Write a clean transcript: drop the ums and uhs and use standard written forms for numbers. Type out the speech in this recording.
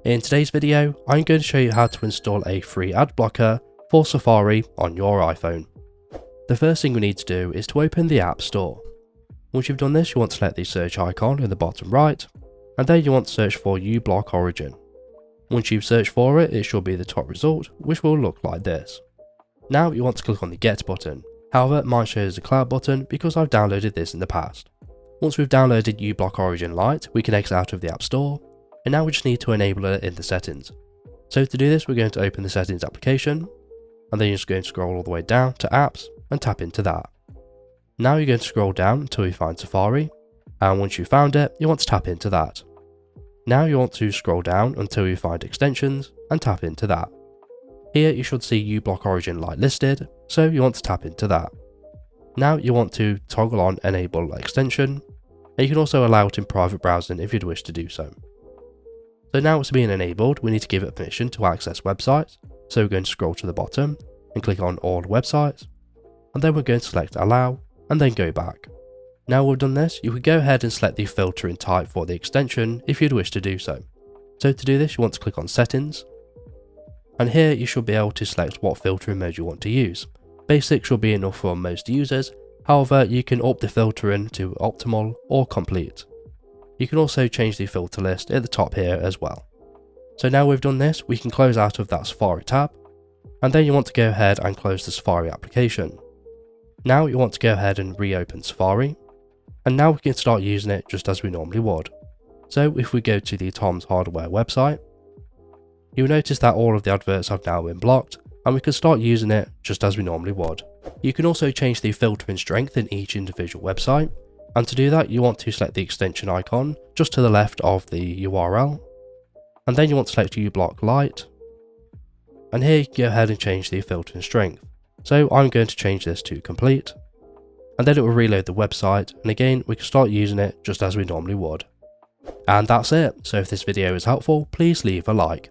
In today's video, I'm going to show you how to install a free ad blocker for Safari on your iPhone. The first thing we need to do is to open the App Store. Once you've done this, you want to select the search icon in the bottom right, and then you want to search for uBlock Origin. Once you've searched for it, it should be the top result, which will look like this. Now you want to click on the Get button. However, mine shows the Cloud button because I've downloaded this in the past. Once we've downloaded uBlock Origin Lite, we can exit out of the App Store, and now we just need to enable it in the settings. So to do this, we're going to open the settings application, and then you're just going to scroll all the way down to apps and tap into that. Now you're going to scroll down until you find Safari, and once you've found it, you want to tap into that. Now you want to scroll down until you find extensions and tap into that. Here you should see uBlock Origin Lite listed, so you want to tap into that. Now you want to toggle on enable extension, and you can also allow it in private browsing if you'd wish to do so. So now it's being enabled, we need to give it permission to access websites, so we're going to scroll to the bottom and click on all websites, and then we're going to select allow and then go back. Now we've done this, you could go ahead and select the filtering type for the extension if you'd wish to do so. So to do this, you want to click on settings, and here you should be able to select what filtering mode you want to use. Basic should be enough for most users, however you can up the filtering to optimal or complete. You can also change the filter list at the top here as well. So now we've done this, we can close out of that Safari tab, and then you want to go ahead and close the Safari application. Now you want to go ahead and reopen Safari, and now we can start using it just as we normally would. So if we go to the Tom's Hardware website, you'll notice that all of the adverts have now been blocked, and we can start using it just as we normally would. You can also change the filtering strength in each individual website, and to do that you want to select the extension icon just to the left of the URL, and then you want to select uBlock Lite, and here you can go ahead and change the filtering strength. So I'm going to change this to complete, and then it will reload the website, and again we can start using it just as we normally would. And that's it. So if this video is helpful, please leave a like.